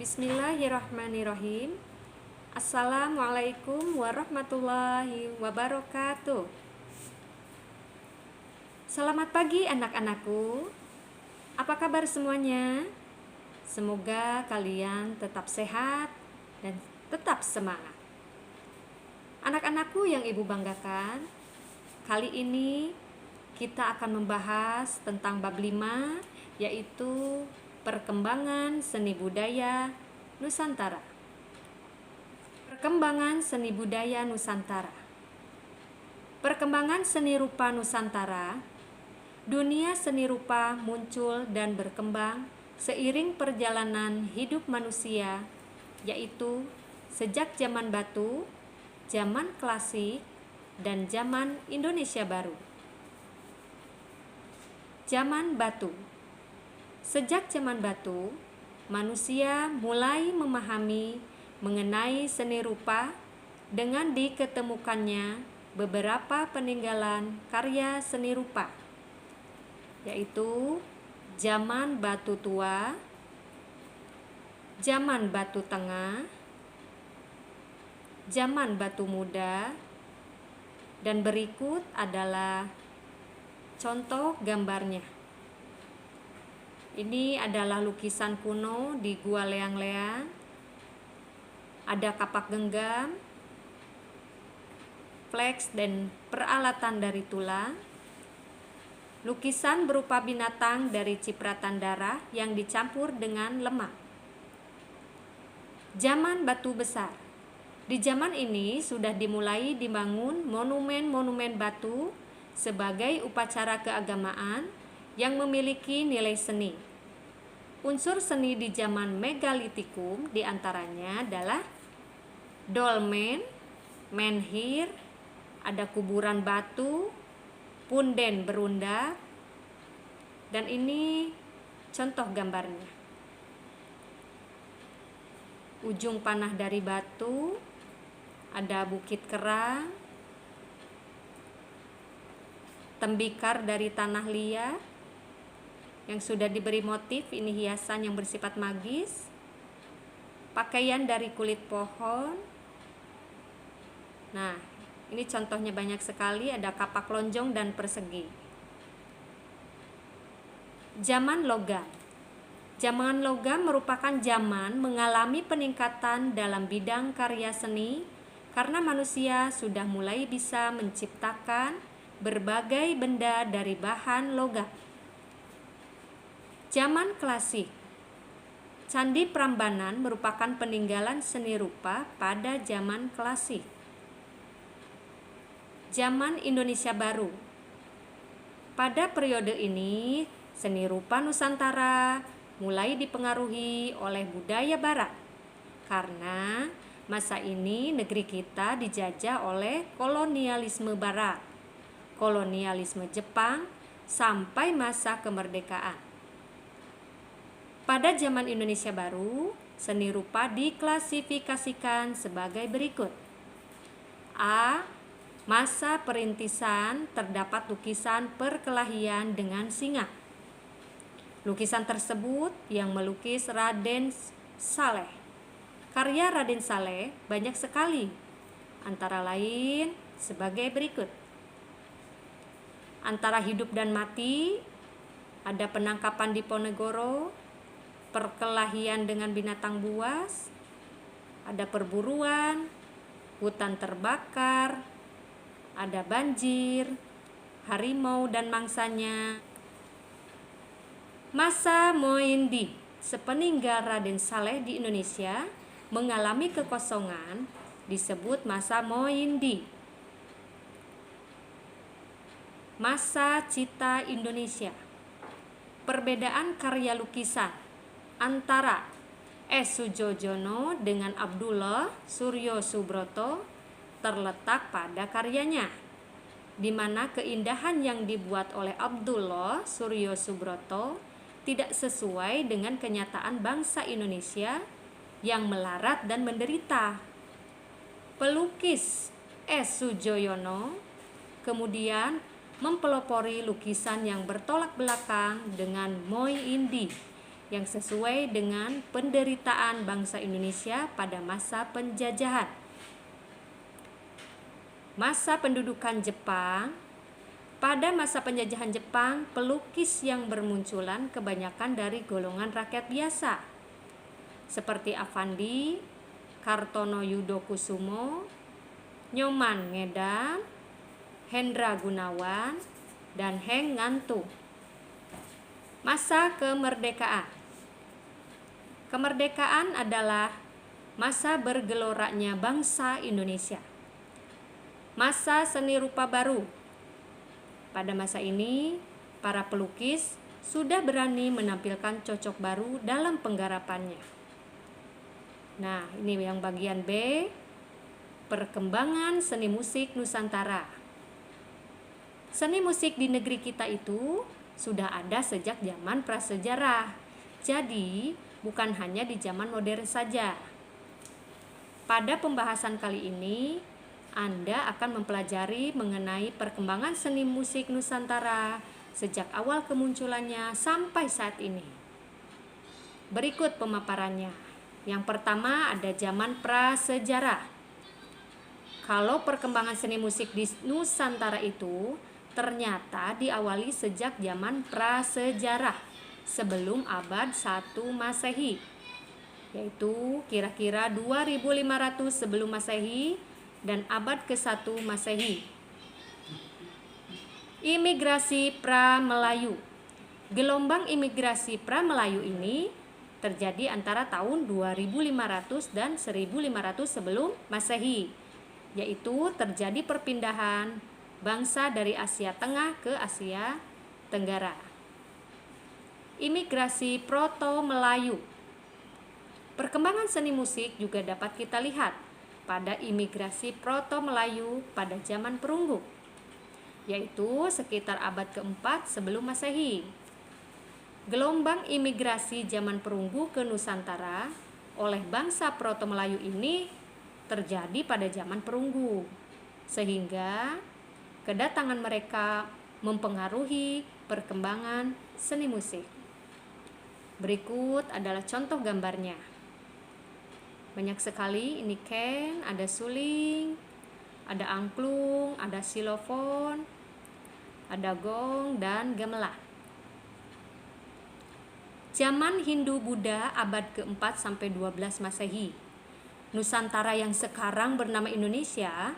Bismillahirrahmanirrahim. Assalamualaikum warahmatullahi wabarakatuh. Selamat pagi anak-anakku. Apa kabar semuanya? Semoga kalian tetap sehat dan tetap semangat. Anak-anakku yang ibu banggakan, kali ini kita akan membahas tentang bab 5, yaitu perkembangan seni budaya Nusantara. Perkembangan seni budaya Nusantara. Perkembangan seni rupa Nusantara. Dunia seni rupa muncul dan berkembang seiring perjalanan hidup manusia, yaitu sejak zaman batu, zaman klasik, dan zaman Indonesia baru. Zaman batu. Sejak zaman batu, manusia mulai memahami mengenai seni rupa dengan diketemukannya beberapa peninggalan karya seni rupa, yaitu zaman batu tua, zaman batu tengah, zaman batu muda, dan berikut adalah contoh gambarnya. Ini adalah lukisan kuno di Gua Leang-Leang. Ada kapak genggam, flex, dan peralatan dari tulang. Lukisan berupa binatang dari cipratan darah yang dicampur dengan lemak. Zaman batu besar. Di zaman ini sudah dimulai dibangun monumen-monumen batu sebagai upacara keagamaan yang memiliki nilai seni. Unsur seni di zaman megalitikum diantaranya adalah dolmen, menhir, ada kuburan batu, punden berundak, dan ini contoh gambarnya. Ujung panah dari batu, ada bukit kerang, tembikar dari tanah liat yang sudah diberi motif, ini hiasan yang bersifat magis, pakaian dari kulit pohon. Nah, ini contohnya banyak sekali, ada kapak lonjong dan persegi. Zaman logam. Zaman logam merupakan zaman mengalami peningkatan dalam bidang karya seni karena manusia sudah mulai bisa menciptakan berbagai benda dari bahan logam. Zaman klasik. Candi Prambanan merupakan peninggalan seni rupa pada zaman klasik. Zaman Indonesia baru. Pada periode ini, seni rupa Nusantara mulai dipengaruhi oleh budaya barat. Karena masa ini negeri kita dijajah oleh kolonialisme barat, kolonialisme Jepang, sampai masa kemerdekaan. Pada zaman Indonesia baru, seni rupa diklasifikasikan sebagai berikut. A. Masa perintisan terdapat lukisan perkelahian dengan singa. Lukisan tersebut yang melukis Raden Saleh. Karya Raden Saleh banyak sekali, antara lain sebagai berikut. Antara hidup dan mati, ada penangkapan di Ponegoro, perkelahian dengan binatang buas, ada perburuan, hutan terbakar, ada banjir, harimau dan mangsanya. Masa Moendi, sepeninggal Raden Saleh di Indonesia mengalami kekosongan, disebut masa Moendi. Masa Cita Indonesia. Perbedaan karya lukisan antara S. Sujojono dengan Abdullah Suryo Subroto terletak pada karyanya, di mana keindahan yang dibuat oleh Abdullah Suryo Subroto tidak sesuai dengan kenyataan bangsa Indonesia yang melarat dan menderita. Pelukis S. Sujoyono kemudian mempelopori lukisan yang bertolak belakang dengan Moi Indi yang sesuai dengan penderitaan bangsa Indonesia pada masa penjajahan. Masa pendudukan Jepang. Pada masa penjajahan Jepang, pelukis yang bermunculan kebanyakan dari golongan rakyat biasa, seperti Avandi, Kartono Yudokusumo, Nyoman Ngedam, Hendra Gunawan, dan Heng Ngantung. Masa kemerdekaan. Kemerdekaan adalah masa bergeloranya bangsa Indonesia. Masa seni rupa baru. Pada masa ini, para pelukis sudah berani menampilkan cocok baru dalam penggarapannya. Nah, ini yang bagian B, perkembangan seni musik Nusantara. Seni musik di negeri kita itu sudah ada sejak zaman prasejarah. Jadi, bukan hanya di zaman modern saja. Pada pembahasan kali ini, Anda akan mempelajari mengenai perkembangan seni musik Nusantara sejak awal kemunculannya sampai saat ini. Berikut pemaparannya. Yang pertama ada zaman prasejarah. Kalau perkembangan seni musik di Nusantara itu ternyata diawali sejak zaman prasejarah sebelum abad 1 Masehi, yaitu kira-kira 2500 sebelum Masehi dan abad ke-1 Masehi. Imigrasi pra-Melayu. Gelombang imigrasi pra-Melayu ini terjadi antara tahun 2500 dan 1500 sebelum Masehi, yaitu terjadi perpindahan bangsa dari Asia Tengah ke Asia Tenggara. Imigrasi Proto-Melayu. Perkembangan seni musik juga dapat kita lihat pada imigrasi Proto-Melayu pada zaman perunggu, yaitu sekitar abad ke-4 sebelum Masehi. Gelombang imigrasi zaman perunggu ke Nusantara oleh bangsa Proto-Melayu ini terjadi pada zaman perunggu, sehingga kedatangan mereka mempengaruhi perkembangan seni musik. Berikut adalah contoh gambarnya. Banyak sekali, ini ken, ada suling, ada angklung, ada xilofon, ada gong, dan gamelan. Zaman Hindu-Buddha abad ke-4 sampai 12 Masehi. Nusantara yang sekarang bernama Indonesia,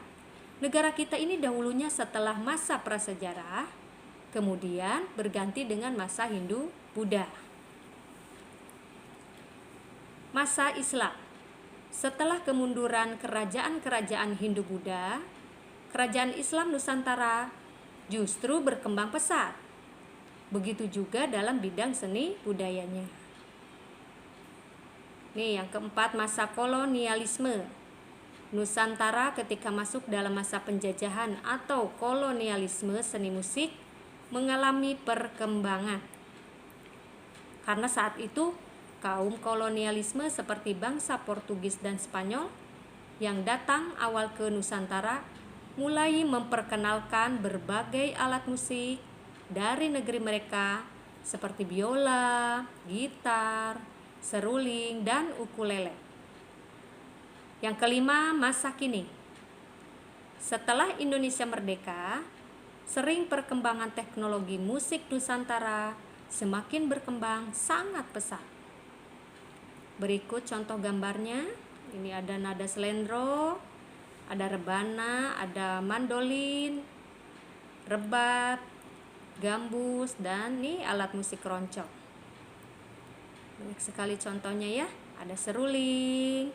negara kita ini dahulunya setelah masa prasejarah, kemudian berganti dengan masa Hindu-Buddha. Masa Islam. Setelah kemunduran kerajaan-kerajaan Hindu-Buddha, kerajaan Islam Nusantara justru berkembang pesat. Begitu juga dalam bidang seni budayanya. Nih, yang keempat, masa kolonialisme. Nusantara ketika masuk dalam masa penjajahan atau kolonialisme seni musik mengalami perkembangan. Karena saat itu kaum kolonialisme seperti bangsa Portugis dan Spanyol yang datang awal ke Nusantara mulai memperkenalkan berbagai alat musik dari negeri mereka seperti biola, gitar, seruling, dan ukulele. Yang kelima, masa kini. Setelah Indonesia merdeka, sering perkembangan teknologi musik Nusantara semakin berkembang sangat pesat. Berikut contoh gambarnya. Ini ada nada slendro, ada rebana, ada mandolin, rebab, gambus, dan nih alat musik keroncong. Banyak sekali contohnya ya. Ada seruling,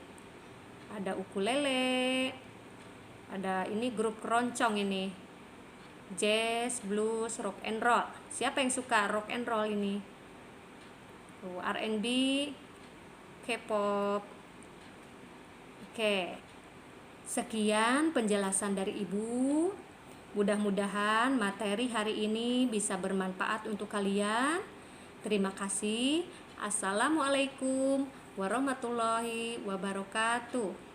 ada ukulele, ada ini grup keroncong ini. Jazz, blues, rock and roll. Siapa yang suka rock and roll ini? R&B, K-pop. Oke. Sekian penjelasan dari Ibu. Mudah-mudahan materi hari ini bisa bermanfaat untuk kalian. Terima kasih. Assalamualaikum warahmatullahi wabarakatuh.